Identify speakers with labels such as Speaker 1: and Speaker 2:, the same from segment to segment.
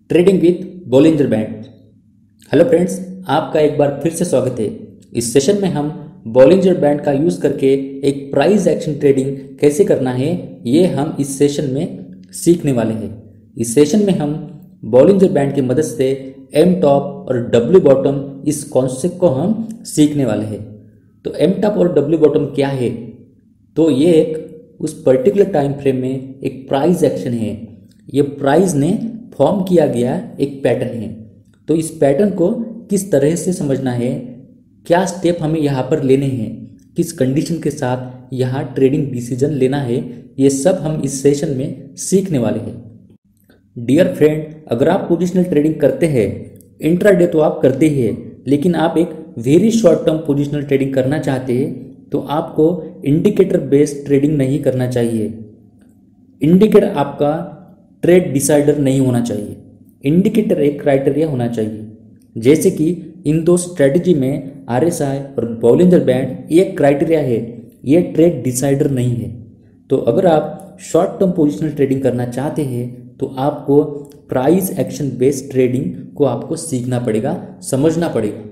Speaker 1: Trading with Bollinger band. Hello friends, आपका एक बार फिर से स्वागत है। इस सेशन में हम बॉलिंजर बैंड का यूज़ करके एक प्राइस एक्शन ट्रेडिंग कैसे करना है ये हम इस सेशन में सीखने वाले हैं। इस सेशन में हम बॉलिंजर बैंड की मदद से एम टॉप और डब्ल्यू बॉटम इस कॉन्सेप्ट को हम सीखने वाले हैं। तो एम टॉप और डब्ल्यू बॉटम क्या है? तो ये एक उस पर्टिकुलर टाइम फ्रेम में एक प्राइस एक्शन है। ये प्राइस ने फॉर्म किया गया एक पैटर्न है। तो इस पैटर्न को किस तरह से समझना है, क्या स्टेप हमें यहाँ पर लेने हैं, किस कंडीशन के साथ यहाँ ट्रेडिंग डिसीजन लेना है, ये सब हम इस सेशन में सीखने वाले हैं। डियर फ्रेंड, अगर आप पोजिशनल ट्रेडिंग करते हैं, इंट्राडे तो आप करते ही हैं, लेकिन आप एक very short term positional trading करना चाहते हैं तो आपको इंडिकेटर बेस्ड ट्रेडिंग नहीं करना चाहिए। इंडिकेटर आपका ट्रेड डिसाइडर नहीं होना चाहिए। इंडिकेटर एक क्राइटेरिया होना चाहिए। जैसे कि इन दो स्ट्रेटजी में आरएसआई और बॉलिंजर बैंड एक क्राइटेरिया है, ये ट्रेड डिसाइडर नहीं है। तो अगर आप शॉर्ट टर्म पोजिशनल ट्रेडिंग करना चाहते हैं तो आपको प्राइस एक्शन बेस्ड ट्रेडिंग को आपको सीखना पड़ेगा, समझना पड़ेगा।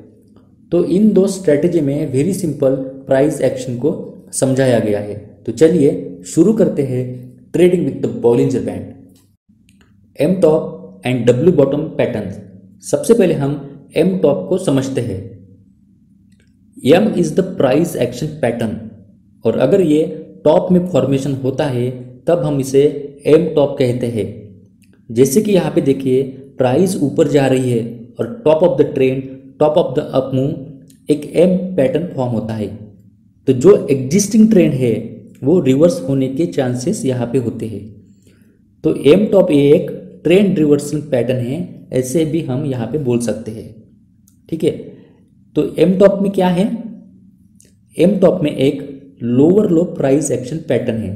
Speaker 1: तो इन दो स्ट्रेटजी में वेरी सिंपल प्राइस एक्शन को समझाया गया है। तो चलिए शुरू करते हैं trading with the Bollinger band. M top and W bottom pattern. सबसे पहले हम एम टॉप को समझते हैं। M is the price action pattern, और अगर ये टॉप में फॉर्मेशन होता है तब हम इसे एम टॉप कहते हैं। जैसे कि यहाँ पे देखिए, प्राइस ऊपर जा रही है और top of the trend, top of the up move एक एम पैटर्न फॉर्म होता है। तो जो एग्जिस्टिंग ट्रेंड है वो रिवर्स होने के चांसेस यहाँ पे होते हैं। तो एम टॉप ये एक ट्रेंड रिवर्सल पैटर्न है, ऐसे भी हम यहाँ पे बोल सकते हैं। ठीक है, तो एम टॉप में क्या है? एम टॉप में एक लोअर लो प्राइस एक्शन पैटर्न है,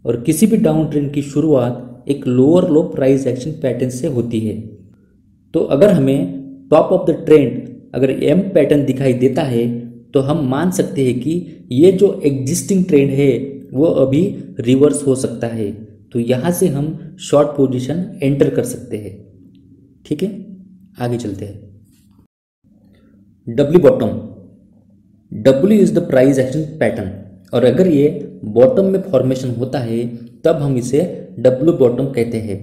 Speaker 1: और किसी भी डाउन ट्रेंड की शुरुआत एक लोअर लो प्राइस एक्शन पैटर्न से होती है। तो अगर हमें टॉप ऑफ द ट्रेंड अगर एम पैटर्न दिखाई देता है तो हम मान सकते हैं कि ये जो एग्जिस्टिंग ट्रेंड है वो अभी रिवर्स हो सकता है। तो यहाँ से हम शॉर्ट पोजीशन एंटर कर सकते हैं। ठीक है, आगे चलते हैं। W bottom. W is the price action pattern, और अगर ये बॉटम में फॉर्मेशन होता है तब हम इसे डब्ल्यू बॉटम कहते हैं।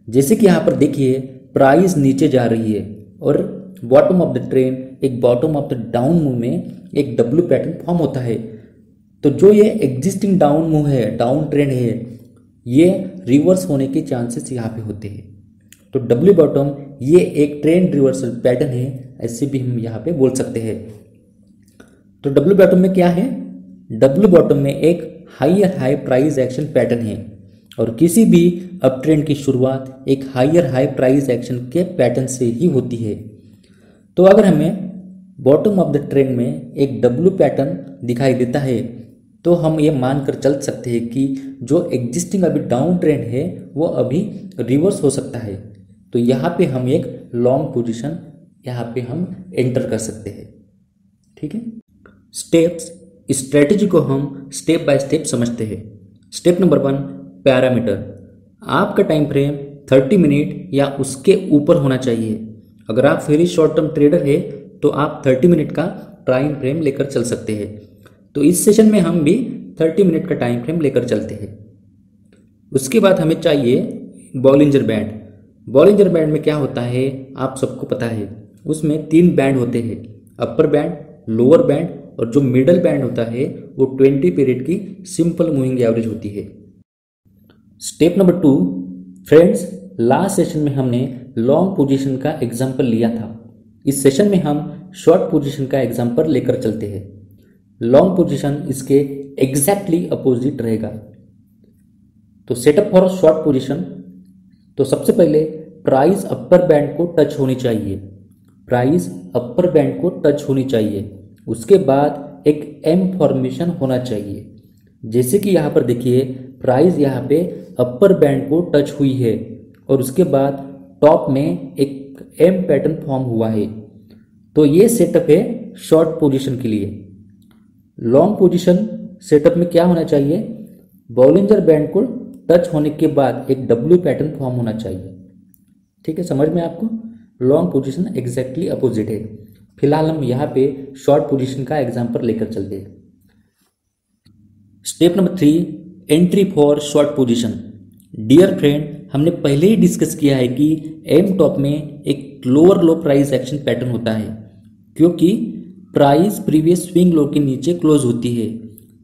Speaker 1: जैसे कि यहाँ पर देखिए, प्राइस नीचे जा रही है और बॉटम ऑफ द ट्रेंड एक bottom of the down move में एक डब्ल्यू पैटर्न फॉर्म होता है। तो जो ये एग्जिस्टिंग डाउन मूव है, डाउन ट्रेंड है, ये रिवर्स होने के चांसेस यहाँ पे होते हैं। तो डब्ल्यू बॉटम ये एक ट्रेंड रिवर्सल पैटर्न है, ऐसे भी हम यहाँ पे बोल सकते हैं। तो डब्ल्यू बॉटम में क्या है? डब्ल्यू बॉटम में एक higher high price action pattern है, और किसी भी अप ट्रेंड की शुरुआत एक हायर हाई प्राइस एक्शन के पैटर्न से ही होती है। तो अगर हमें बॉटम ऑफ द ट्रेंड में एक डब्ल्यू पैटर्न दिखाई देता है तो हम ये मानकर चल सकते हैं कि जो एग्जिस्टिंग अभी डाउन ट्रेंड है वो अभी रिवर्स हो सकता है। तो यहाँ पे हम एक लॉन्ग पोजीशन यहाँ पे हम एंटर कर सकते हैं। ठीक है, स्टेप्स। स्ट्रेटजी को हम स्टेप बाय स्टेप समझते हैं। Step number 1, parameter. आपका टाइम फ्रेम 30 मिनट या उसके ऊपर होना चाहिए। अगर आप वेरी शॉर्ट टर्म ट्रेडर है तो आप 30 मिनट का टाइम फ्रेम लेकर चल सकते हैं। तो इस सेशन में हम भी 30 मिनट का टाइम फ्रेम लेकर चलते हैं। उसके बाद हमें चाहिए बॉलिंजर बैंड। बॉलिंजर बैंड में क्या होता है आप सबको पता है, उसमें 3 बैंड होते हैं, अपर बैंड, लोअर बैंड, और जो मिडल बैंड होता है वो 20 पीरियड की सिंपल मूविंग एवरेज होती है। Step number 2, friends, last session में हमने लॉन्ग पोजीशन का एग्जांपल लिया था। इस सेशन में हम शॉर्ट पोजीशन का एग्जांपल लेकर चलते हैं। लॉन्ग पोजीशन इसके एग्जैक्टली अपोजिट रहेगा। तो सेटअप फॉर शॉर्ट पोजीशन, तो सबसे पहले प्राइस अपर बैंड को टच होनी चाहिए। प्राइस अपर बैंड को टच होनी चाहिए। उसके बाद एक एम फॉर्मेशन होना चाहिए। जैसे कि यहाँ पर देखिए, प्राइस यहाँ पे अपर बैंड को टच हुई है और उसके बाद टॉप में एक एम पैटर्न फॉर्म हुआ है। तो ये सेटअप है शॉर्ट पोजीशन के लिए। लॉन्ग पोजीशन सेटअप में क्या होना चाहिए? बॉलिंजर बैंड को टच होने के बाद एक डब्ल्यू पैटर्न फॉर्म होना चाहिए। ठीक है, समझ में आपको। लॉन्ग पोजीशन एग्जैक्टली अपोजिट है। फिलहाल हम यहाँ पे शॉर्ट पोजीशन का एग्जांपल लेकर चलते हैं। Step number 3, entry for short position. Dear friend, हमने पहले ही डिस्कस किया है कि एम टॉप में एक लोअर लो प्राइस एक्शन पैटर्न होता है, क्योंकि प्राइस प्रीवियस स्विंग लो के नीचे क्लोज होती है,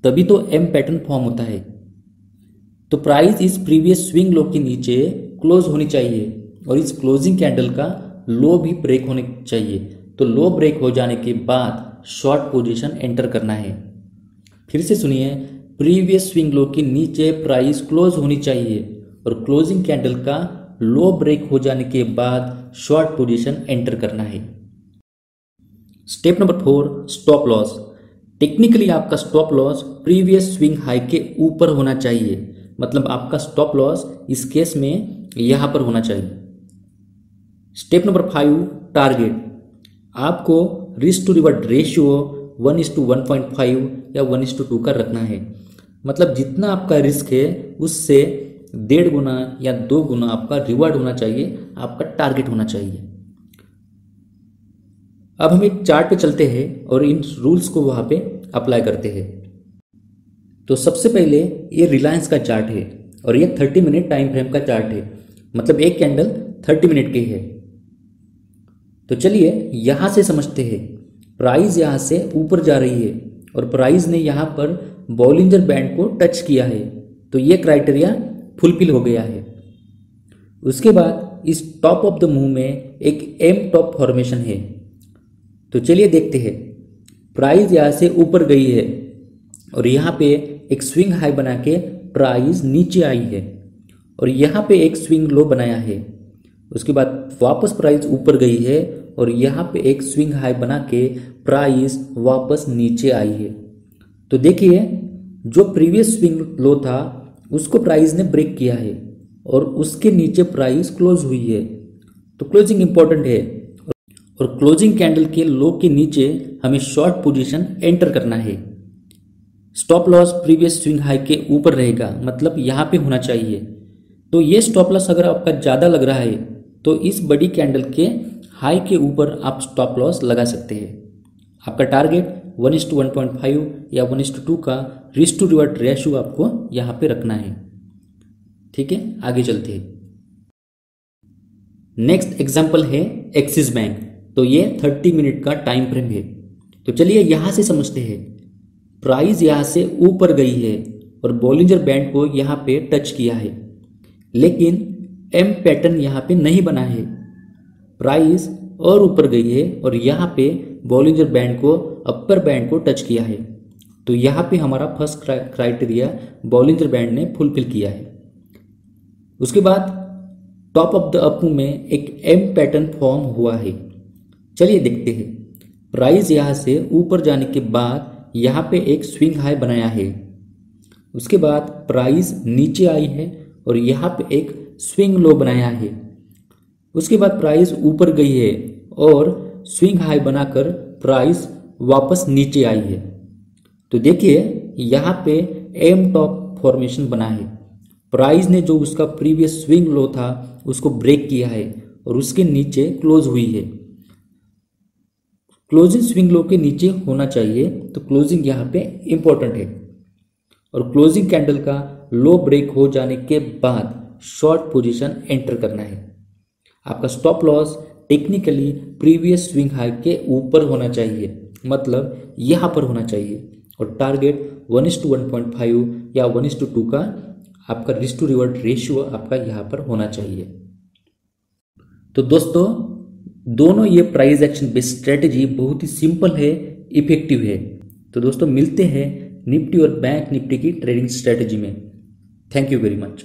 Speaker 1: तभी तो एम पैटर्न फॉर्म होता है। तो प्राइस इस प्रीवियस स्विंग लो के नीचे क्लोज होनी चाहिए और इस क्लोजिंग कैंडल का लो भी ब्रेक होने चाहिए। तो लो ब्रेक हो जाने के बाद शॉर्ट पोजीशन एंटर करना है। फिर से सुनिए, प्रीवियस स्विंग लो के नीचे प्राइस क्लोज होनी चाहिए और क्लोजिंग कैंडल का लो ब्रेक हो जाने के बाद शॉर्ट पोजीशन एंटर करना है। Step number 4, stop loss. Technically आपका stop loss previous swing high के ऊपर होना चाहिए, मतलब आपका स्टॉप लॉस इस केस में यहां पर होना चाहिए। Step number 5, target. आपको रिस्क टू रिवॉर्ड रेशियो 1:1.5 या 1:2 का रखना है, मतलब जितना आपका रिस्क है उससे 1.5 गुना या 2 गुना आपका रिवॉर्ड होना चाहिए, आपका टारगेट होना चाहिए। अब हम एक चार्ट पे चलते हैं और इन रूल्स को वहां पे अप्लाई करते हैं। तो सबसे पहले ये रिलायंस का चार्ट है और ये 30 मिनट टाइम फ्रेम का चार्ट है, मतलब एक कैंडल 30 मिनट की है। तो चलिए यहां से समझते हैं। प्राइस यहां से ऊपर जा रही है और प्राइस ने यहां पर बॉलिंजर बैंड को टच किया है, तो ये क्राइटेरिया फुलफिल हो गया है। उसके बाद इस टॉप ऑफ द मूव में एक एम टॉप फॉर्मेशन है। तो चलिए देखते हैं। प्राइस यहां से ऊपर गई है और यहां पे एक स्विंग हाई बना के प्राइस नीचे आई है और यहां पे एक स्विंग लो बनाया है। उसके बाद वापस प्राइस ऊपर गई है और यहाँ पे एक स्विंग हाई बना के प्राइस वापस नीचे आई है। तो देखिए, जो प्रीवियस स्विंग लो था उसको प्राइस ने ब्रेक किया है और उसके नीचे प्राइस क्लोज हुई है। तो क्लोजिंग इंपॉर्टेंट है और क्लोजिंग कैंडल के लो के नीचे हमें शॉर्ट पोजीशन एंटर करना है। Stop loss previous swing high के ऊपर रहेगा, मतलब यहाँ पे होना चाहिए। तो ये स्टॉप लॉस अगर आपका ज़्यादा लग रहा है तो इस बड़ी कैंडल के हाई के ऊपर आप स्टॉप लॉस लगा सकते हैं। आपका टारगेट 1:1.5 या 1:2 का रिस्क टू रिवॉर्ड रेशियो आपको यहाँ पे रखना है। ठीक है, आगे चलते हैं। नेक्स्ट एग्जांपल है एक्सिस बैंक। तो ये 30 मिनट का टाइम फ्रेम है। तो चलिए यहाँ से समझते हैं। प्राइस यहाँ से ऊपर गई है और बॉलिंजर बैंड को यहाँ पे टच किया है, लेकिन एम पैटर्न यहाँ पे नहीं बना है। प्राइस और ऊपर गई है और यहाँ पे बॉलिंजर बैंड को अपर बैंड को टच किया है। तो यहाँ पे हमारा फर्स्ट क्राइटेरिया बॉलिंजर बैंड ने फुलफिल किया है। उसके बाद टॉप ऑफ द अप में एक एम पैटर्न फॉर्म हुआ है। चलिए देखते हैं। प्राइस यहाँ से ऊपर जाने के बाद यहाँ पे एक स्विंग हाई बनाया है। उसके बाद प्राइस नीचे आई है और यहाँ पे एक स्विंग लो बनाया है। उसके बाद प्राइस ऊपर गई है और स्विंग हाई बनाकर प्राइस वापस नीचे आई है। तो देखिए यहाँ पे एम टॉप फॉर्मेशन बना है। प्राइस ने जो उसका प्रीवियस स्विंग लो था उसको ब्रेक किया है और उसके नीचे क्लोज हुई है। क्लोजिंग स्विंग लो के नीचे होना चाहिए, तो क्लोजिंग यहाँ पे इंपॉर्टेंट है और क्लोजिंग कैंडल का लो ब्रेक हो जाने के बाद शॉर्ट पोजीशन एंटर करना है। आपका stop loss technically previous swing high के ऊपर होना चाहिए, मतलब यहाँ पर होना चाहिए और टारगेट 1:1.5 या 1:2 का आपका रिस्क टू रिवॉर्ड रेशियो आपका यहाँ पर होना चाहिए। तो दोस्तों, दोनों ये प्राइस एक्शन बेस्ड स्ट्रेटेजी बहुत ही सिंपल है, इफेक्टिव है। तो दोस्तों मिलते हैं निफ्टी और बैंक निफ्टी की ट्रेडिंग स्ट्रेटेजी में। Thank you very much.